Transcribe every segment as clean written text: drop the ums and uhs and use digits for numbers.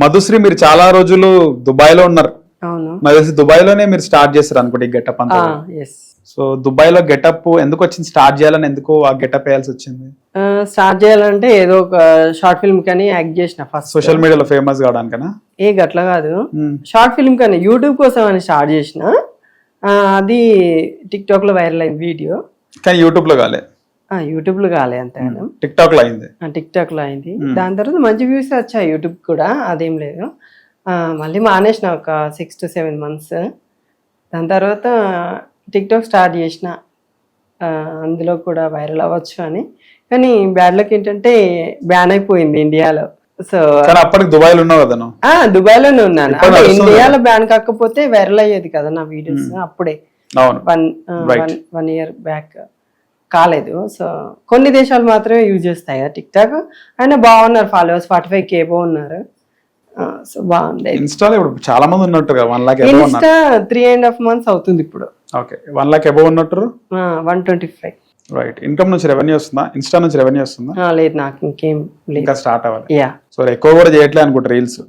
మధుశ్రీ మీరు చాలా రోజులు దుబాయ్ లో ఉన్నారు. అవును. నాకు తెలిసి దుబాయ్ లోనే మీరు స్టార్ట్ చేస్తారు అనుకోండి ఈ గెటప్ అంతా. ఎస్. సో దుబాయ్ లో గెటప్ ఎందుకు వచ్చింది, స్టార్ట్ చేయాలని ఎందుకు ఆ గెటప్ వేయాల్సి వచ్చింది? స్టార్ట్ చేయాలంటే ఏదో ఒక షార్ట్ ఫిల్మ్ కానీ యాక్ట్ చేసిన ఫస్ట్. సోషల్ మీడియాలో ఫేమస్ కావడానికనా? గట్ల కాదు, షార్ట్ ఫిల్మ్ కానీ యూట్యూబ్ కోసం అని స్టార్ట్ చేసిన. అది టిక్ టాక్ లో వైరల్ అయింది వీడియో. కానీ యూట్యూబ్ లో కాలే. యూట్యూబ్ లో కాలే అంతేనా, టిక్ టాక్ లో అయింది. టిక్ టాక్ లో అయింది. దాని తర్వాత మంచి వ్యూస్ వచ్చాయి యూట్యూబ్ కూడా, అదేం లేదు. మళ్ళీ మానేసిన ఒక 6 to 7 months. దాని తర్వాత టిక్ టాక్ స్టార్ట్ చేసిన, అందులో కూడా వైరల్ అవ్వచ్చు అని. కానీ బ్యాడ్ లక్ ఏంటంటే బ్యాన్ అయిపోయింది ఇండియాలో. సో అప్పటికి దుబాయ్ లో ఉన్నావు కదా నువ్వు? దుబాయ్ లోనే ఉన్నాను. అంటే ఇండియాలో బ్యాన్ కాకపోతే వైరల్ అయ్యేది కదా నా వీడియోస్ అప్పుడే. 1 year బ్యాక్ కాలేదు. సో కొన్ని దేశాలు మాత్రమే యూజ్ చేస్తాయి టిక్ టాక్. అయినా బాగున్నారు, ఫాలోవర్స్ 45K ఉన్నారు. సో బాగుంది. ఇన్స్టాలో ఇప్పుడు చాలా మంది ఉన్నట్టు కదా, 1 lakh ఇన్స్టా 3.5 months అవుతుంది ఇప్పుడు. ఓకే, 1 lakh అబౌవ్ ఉన్నట్టు. 125. రైట్. ఇన్కమ్ నుంచి రెవెన్యూ వస్తుందా? ఇన్స్టా నుంచి రెవెన్యూ వస్తుందా? లేదు, నాకు ఇంకేం లేదు, ఇంకా స్టార్ట్ అవ్వాలి. యా. సో ఎక్కువ కూడా చేయట్లేదు అనుకుంటా రీల్స్?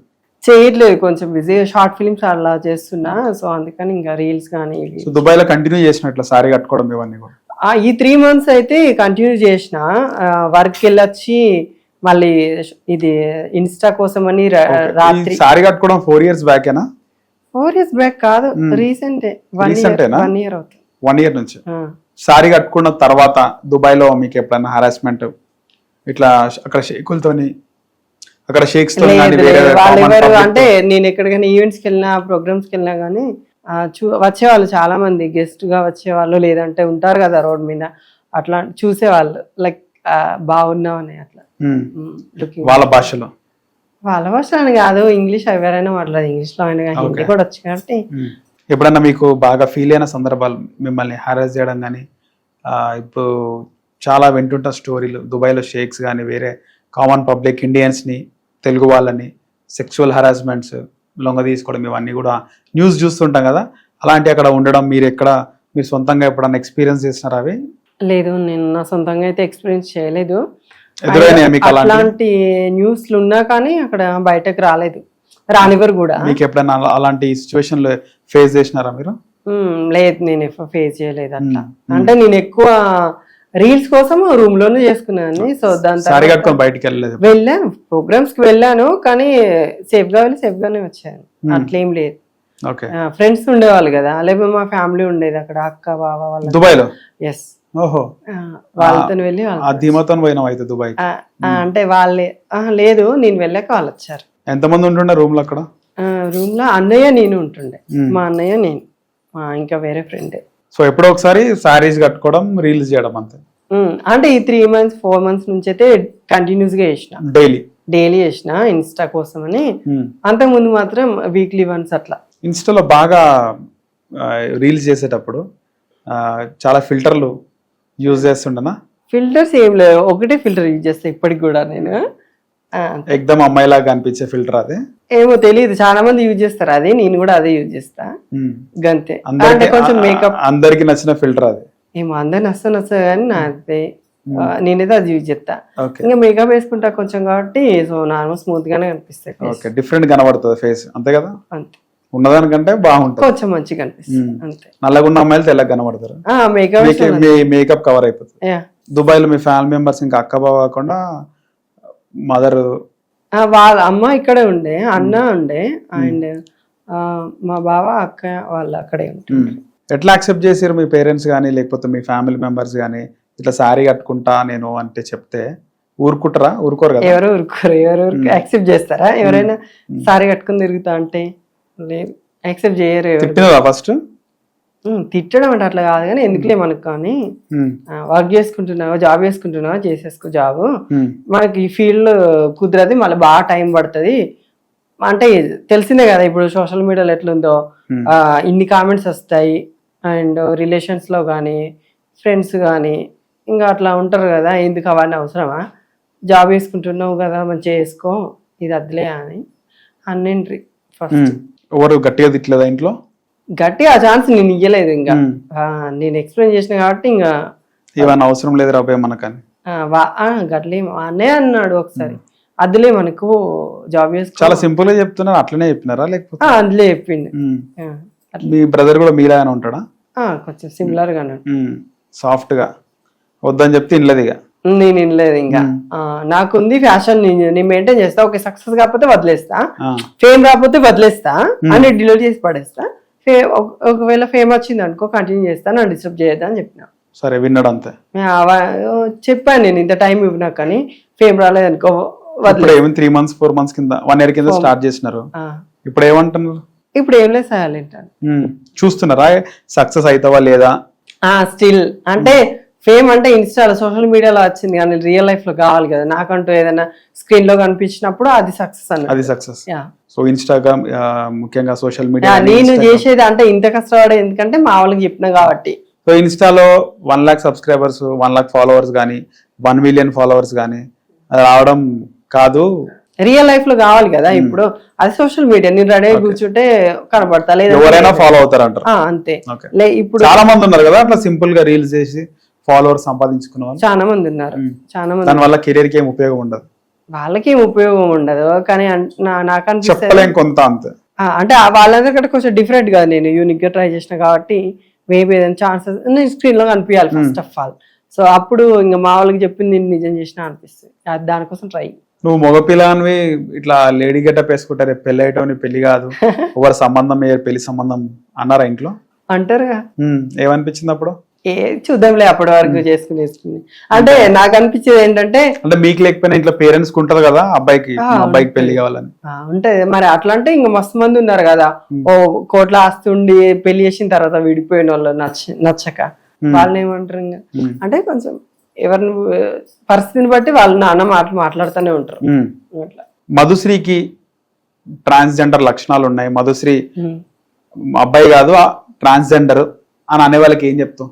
చేయట్లేదు, కొంచెం బిజీ. షార్ట్ ఫిల్మ్స్ అలా చేస్తున్నా. సో అందుకని ఇంకా రీల్స్ కానీ. సో దుబాయ్ లో కంటిన్యూ చేసినట్లు సారీ కట్టుకోవడం ఇవన్నీ కూడా ఈ 3 months అయితే కంటిన్యూ చేసిన. వర్క్ వెళ్ళొచ్చి మళ్ళీ ఇది ఇన్స్టా కోసం అని రాత్రి. సారీ కట్టుకోవడం 4 years బ్యాకేనా? 4 years బ్యాక్ కాదు, రీసెంట్. 1 year అవుతుంది. 1 year నుంచి. సారీ కట్టుకున్న తర్వాత దుబాయ్ లో మీకు ఎప్పుడైనా హరాస్మెంట్ ఇట్లా అక్కడ షేకులతోని, అక్కడ షేక్స్ తో వాళ్ళెవరు అంటే, నేను ఎక్కడికైనా ఈవెంట్స్ కి వెళ్ళినా, ప్రోగ్రామ్స్ కి వెళ్ళినా గానీ వచ్చేవాళ్ళు చాలా మంది, గెస్ట్ గా వచ్చేవాళ్ళు, లేదంటే ఉంటారు కదా రోడ్ మీద, అట్లా చూసేవాళ్ళు. లైక్ బాగున్నావని అట్లా. వాళ్ళ భాషలో అని కాదు, ఇంగ్లీష్ ఎవరైనా మాట్లాడదు. ఇంగ్లీష్ లో అయినా హిందీ కూడా వచ్చు కాబట్టి. ఎప్పుడన్నా మీకు బాగా ఫీల్ అయిన సందర్భాలు, మిమ్మల్ని హారాస్ చేయడం కానీ? ఇప్పుడు చాలా వింటుంటా స్టోరీలు, దుబాయ్లో షేక్స్ కానీ వేరే కామన్ పబ్లిక్ ఇండియన్స్ని, తెలుగు వాళ్ళని సెక్షువల్ హరాస్మెంట్స్, లొంగ తీసుకోవడం, ఇవన్నీ కూడా న్యూస్ చూస్తుంటాం కదా. అలాంటి అక్కడ ఉండడం మీరు సొంతంగా ఎప్పుడన్నా ఎక్స్పీరియన్స్ చేసినారా అవి? లేదు, నేను నా సొంతంగా అయితే ఎక్స్పీరియన్స్ చేయలేదు. అలాంటి న్యూస్లు ఉన్నా కానీ అక్కడ బయటకు రానివ్వరు కూడా. మీకు ఎప్పుడైనా అలాంటి సిచ్యువేషన్ ఫేస్ చేసినారా మీరు? లేదు, నేను ఎప్పుడు ఫేస్ చేయలేదు అట్లా. అంటే నేను ఎక్కువ రీల్స్ కోసం రూమ్ లోనే చేసుకున్నాను. సో దాని తర్వాత బయటకి వెళ్ళాను, ప్రోగ్రామ్స్ కి వెళ్ళాను, కానీ సేఫ్ గా వెళ్ళి సేఫ్ గానే వచ్చాను. అట్లేం లేదు. ఫ్రెండ్స్ ఉండేవాళ్ళు కదా, లేకపోతే మా ఫ్యామిలీ ఉండేది అక్కడ, అక్క బావ వాళ్ళ దుబాయ్ లో. ఎస్. ఓహో. వాళ్ళతో వెళ్ళి అయితే దుబాయ్ అంటే వాళ్ళే లేదు, నేను వెళ్ళాక వాళ్ళు వచ్చారు. ఎంతమంది ఉంటుండే రూమ్ లో? అక్కడ రూమ్ లో అన్నయ్య నేను ఉంటుండే, మా అన్నయ్య నేను, ఇంకా వేరే ఫ్రెండ్. సో ఎప్పుడో ఒకసారి సారీస్ కట్టుకోవడం, రీల్స్ చేయడం అంతే. అంటే ఈ 3 months 4 months నుంచి అయితే కంటిన్యూస్ గా చేసిన, డైలీ చేసిన ఇన్స్టా కోసం అని. అంతకు ముందు మాత్రం వీక్లీ వన్స్ అట్లా. ఇన్స్టాలో బాగా రీల్స్ చేసేటప్పుడు చాలా ఫిల్టర్లు యూజ్ చేస్తుండనా? ఫిల్టర్స్ ఏం లేవు, ఒకటే ఫిల్టర్ యూజ్ చేస్తా ఇప్పటికి కూడా నేను. ఎక్దమ్ అమ్మాయిలాగా అనిపించే ఫిల్టర్ అదే. ఏమో తెలియదు, చాలా మంది యూజ్ చేస్తారు అది, నేను కూడా అదే యూజ్ చేస్తా గంతే. అంటే కొంచెం మేకప్ అందరికి నచ్చిన ఫిల్టర్ అది. ఏమో అందరు నచ్చదు కానీ నాదే, నేనైతే అది యూజ్ చేస్తా. ఇంకా మేకప్ వేసుకుంటా కొంచెం కాబట్టి, సో నార్మల్ స్మూత్ గానే కనిపిస్తాయి. డిఫరెంట్ కనబడుతుంది ఫేస్, అంతే కదా? అంతే. ఉన్నదానికంటే బాగుంటుంది, కొంచెం మంచిగా కనిపిస్తుంది అంతే. నల్లగా ఉన్న అమ్మాయిలు తెల్లగా కనబడతారు, మేకప్ కవర్ అయిపోతుంది. దుబాయ్ లో మీ ఫ్యామిలీ మెంబర్స్ ఇంకా అక్క బావ కాకుండా మదర్, వాళ్ళ అమ్మ ఇక్కడే ఉండే, అన్న ఉండే, అండ్ మా బావ అక్క వాళ్ళు అక్కడే ఉంటారు. ఎట్లా యాక్సెప్ట్ చేసారు మీ పేరెంట్స్ కానీ, లేకపోతే మీ ఫ్యామిలీ మెంబర్స్ కానీ? ఇట్లా శారీ కట్టుకుంటా నేను అంటే చెప్తే ఊరుకుంటారా? ఊరుకోరు కదా. ఎవరు యాక్సెప్ట్ చేస్తారా? ఎవరైనా శారీ కట్టుకుని తిరుగుతా అంటే లేదు, యాక్సెప్ట్ చేయరు. ఫస్ట్ తిట్టడం అంటే అట్లా కాదు కానీ, ఎందుకులే మనకు, కానీ వర్క్ చేసుకుంటున్నావా, జాబ్ చేసుకుంటున్నావా, చేసేసుకో జాబ్. మనకి ఈ ఫీల్డ్ కుదరది, మళ్ళీ బాగా టైం పడుతుంది. అంటే తెలిసిందే కదా ఇప్పుడు సోషల్ మీడియాలో ఎట్లుందో, ఇన్ని కామెంట్స్ వస్తాయి. అండ్ రిలేషన్స్ లో కానీ, ఫ్రెండ్స్ కానీ ఇంకా అట్లా ఉంటారు కదా, ఎందుకు అవన్నీ అవసరమా, జాబ్ చేసుకుంటున్నావు కదా మంచిగా చేసుకో, ఇది అద్దులే అని అన్నింటి. ఫస్ట్ ఎవరు గట్టిగా తిట్టలేదా ఇంట్లో? గట్టిగా ఆ ఛాన్స్ నేను ఇయ్యలేదు, ఇంకా నేను ఎక్స్ప్లెయిన్ చేసిన కాబట్టి ఇంకా ఏమన్నా అవసరం లేదు రాబోయే మనకని. గట్లే అన్నయ్య అన్నాడు ఒకసారి, అందులో మనకు జాబ్ చేసుకో చాలా సింపుల్ గా చెప్తున్నారు, అట్లనే చెప్పినారా లేకపోతే అందులో చెప్పింది. ఆ, మీ బ్రదర్ కూడా మీలాగానే ఉంటాడా? కొంచెం సిమిలర్ గానే సాఫ్ట్ గా వద్దని చెప్తే ఇన్లేదు ఇక. నేను వినలేదు ఇంకా. నాకుంది ఫ్యాషన్, నేను మెయింటైన్ చేస్తా. ఓకే సక్సెస్ కాకపోతే వదిలేస్తా, ఫేమ్ రాకపోతే వదిలేస్తా, అన్ని డిలీట్ చేసి పడేస్తా. ఒకవేళ ఫేమ్ వచ్చింది అనుకో కంటిన్యూ చేస్తా, నన్ను డిస్టర్బ్ చేయొద్దా అని చెప్పిన. సరే విన్నాడు అంతే. చెప్పాను నేను ఇంత టైం ఇవ్వనా, కానీ ఫేమ్ రాలేదు అనుకో ఇప్పుడు ఏమి 3 months 4 months కింద 1 year కింద స్టార్ట్ చేసినారు, ఇప్పుడు ఏమంటున్నారు? ఇప్పుడు ఏం లేదు సైలెంట్ అని చూస్తున్నారా సక్సెస్ అవుతావా లేదా? స్టిల్ అంటే ఫేమ్ అంటే ఇన్స్టాలో సోషల్ మీడియాలో వచ్చింది కానీ రియల్ లైఫ్ లో కావాలి కదా. నాకంటూ ఏదైనా స్క్రీన్ లో కనిపించినప్పుడు అది సక్సెస్ అన్నది. అది సక్సెస్. సో ఇన్స్టాగ్రామ్ ముఖ్యంగా సోషల్ మీడియా నేను చేసేది అంటే ఇంత కష్టపడే ఎందుకంటే మా వాళ్ళకి చెప్పిన కాబట్టి. సో ఇన్స్టాలో 1 lakh సబ్స్క్రైబర్స్ 1 lakh ఫాలోవర్స్ కానీ 1 million ఫాలోవర్స్ కానీ రావడం కాదు, రియల్ లైఫ్ లో కావాలి కదా. ఇప్పుడు అది సోషల్ మీడియా, నేను రెడీ కూర్చుంటే కనబడతా లేదా ఎవరైనా ఫాలో అవుతారు అంటారు అంతే. ఇప్పుడు చాలా మంది ఉన్నారు కదా అట్లా సింపుల్ గా రీల్స్ చేసి ఫాలోవర్స్ సంపాదించుకున్న వాళ్ళు చాలా మంది ఉన్నారు. చాలా మంది దాని వల్ల కెరీర్ కి ఏం ఉపయోగం ఉండదు, వాళ్ళకి ఏం ఉపయోగం ఉండదు. కానీ నాకు అనిపిస్తుంది చెప్పలేం కొంత అంతే. అంటే వాళ్ళందరికంటే కొంచెం డిఫరెంట్ గా నేను యూనిక్ గా ట్రై చేసిన కాబట్టి మేబీ ఏదైనా ఛాన్సెస్ నేను స్క్రీన్ లో కనిపించాలి ఫస్ట్ ఆఫ్ ఆల్. సో అప్పుడు ఇంకా మా వాళ్ళకి చెప్పింది నేను నిజం చేసిన అనిపిస్తుంది, దానికోసం ట్రై. నువ్వు మగపిల్లనివి ఇట్లా లేడీ గెటప్ వేసుకుంటారు, పెళ్లి అయ్యటం నీ పెళ్లి కాదు, ఎవరి సంబంధం పెళ్లి సంబంధం అన్నారా ఇంట్లో? అంటారుగా. ఏమనిపించింది అప్పుడు? చూద్దాంలే అప్పటి వరకు చేసుకుని అంటే నాకు అనిపించేది ఏంటంటే అంటే మీకు లేకపోయినా ఇంట్లో పేరెంట్స్ కుంటారు కదా అబ్బాయికి పెళ్లి కావాలని ఉంటది మరి. అట్లా అంటే ఇంకా మస్తు మంది ఉన్నారు కదా, ఓ కోట్ల ఆస్తి ఉండి పెళ్లి చేసిన తర్వాత విడిపోయిన వాళ్ళు నచ్చక వాళ్ళని ఏమంటారు ఇంకా. అంటే కొంచెం ఎవరిని పరిస్థితిని బట్టి వాళ్ళు నాన్న మాట్లాడుతూనే ఉంటారు అట్లా. మధుశ్రీకి ట్రాన్స్జెండర్ లక్షణాలు ఉన్నాయి, మధుశ్రీ అబ్బాయి కాదు ట్రాన్స్జెండర్ అని అనే వాళ్ళకి ఏం చెప్తావు?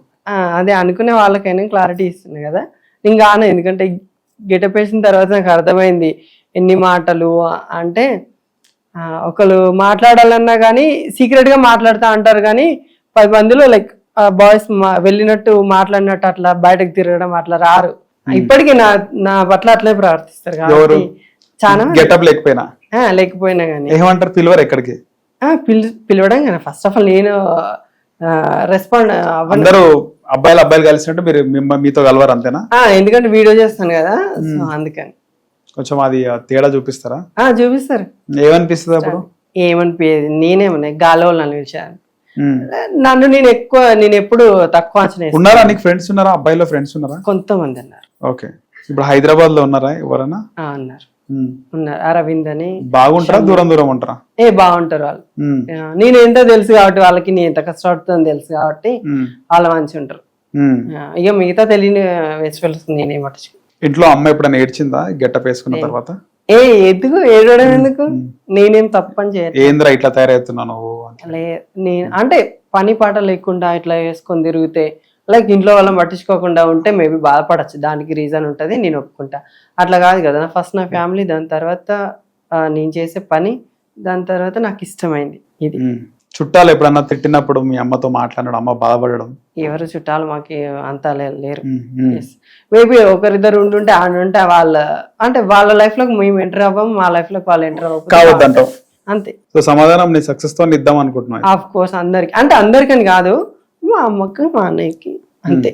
అదే అనుకునే వాళ్ళకైనా క్లారిటీ ఇస్తుంది కదా. ఇంకా ఎందుకంటే గెటప్ వేసిన తర్వాత నాకు అర్థమైంది ఎన్ని మాటలు అంటే. ఒకరు మాట్లాడాలన్నా కానీ సీక్రెట్ గా మాట్లాడుతూ అంటారు కానీ 10 మందిలో లైక్ బాయ్స్ వెళ్ళినట్టు మాట్లాడినట్టు అట్లా బయటకు తిరగడం అట్లా రారు. ఇప్పటికీ నా పట్ల అట్లే ప్రవర్తిస్తారు కాబట్టి చాలా గెటప్ లేకపోయినా కానీ ఏమంటారు, పిలువరు ఎక్కడికి? పిలవడం కానీ ఫస్ట్ ఆఫ్ ఆల్ నేను రెస్పాండ్ అందరూ అబ్బాయిలు కలిసినట్టు మీరు మీతో కలవరు అంతేనా? ఎందుకంటే వీడియో చేస్తాను కదా, సో అందుకని కొంచెం అది తేడా చూపిస్తారా? చూపిస్తారు. ఏమనిపిస్తుంది అప్పుడు? ఏమనిపించేది నేనేమన్నా గాలి నిలిచాను. నన్ను నేను ఎప్పుడు తక్కువ అంచనా. ఉన్నారా నీకు ఫ్రెండ్స్ ఉన్నారా? అబ్బాయిలో ఫ్రెండ్స్ ఉన్నారా? కొంతమంది ఉన్నారు. ఓకే, ఇప్పుడు హైదరాబాద్ లో ఉన్నారా ఎవరైనా? ఉన్నారు. అరవింద్ అని. బాగుంటారా? దూరం ఉంటారా? బాగుంటారు వాళ్ళు. నేను ఏంటో తెలుసు కాబట్టి వాళ్ళకి నేను ఎంత కష్టపడుతుందో తెలుసు కాబట్టి వాళ్ళు మంచిగా ఉంటారు. ఇక మిగతా తెలియని వెజిటబుల్స్ నేనేం పట్టించు. ఇంట్లో అమ్మ ఎప్పుడైనా ఏడ్చిందా గెటప్ వేసుకున్న తర్వాత? ఎందుకు ఏడవడం ఎందుకు, నేనేం తప్పని చేయను. ఏంద్రా ఇట్లా తయారవుతున్నాను నేను అంటే పని పాట లేకుండా ఇట్లా వేసుకొని తిరిగితే లైక్ ఇంట్లో వాళ్ళని పట్టించుకోకుండా ఉంటే మేబీ బాధపడచ్చు, దానికి రీజన్ ఉంటుంది, నేను ఒప్పుకుంటా. అట్లా కాదు కదా, ఫస్ట్ నా ఫ్యామిలీ, దాని తర్వాత నేను చేసే పని, దాని తర్వాత నాకు ఇష్టమైంది ఇది. చుట్టాలు ఎప్పుడన్నా తిట్టినప్పుడు మీ అమ్మతో మాట్లాడడం, అమ్మ బాధపడడం? ఎవరు చుట్టాలు మాకు అంతా లేరు. మేబీ ఒకరిద్దరు ఉంటుంటే ఉంటే వాళ్ళ లైఫ్ లోకి మేము ఎంటర్ అవ్వము, మా లైఫ్ లోకి వాళ్ళు ఎంటర్ అవ్వద్దంటాం అంతే. సో సమాధానం నీ సక్సెస్ తో ఇద్దాం అనుకుంటున్నాను. ఆఫ్ కోర్స్ అందరికి, అంటే అందరికని కాదు, మా అమ్మకి మా అన్నయ్యకి అంతే.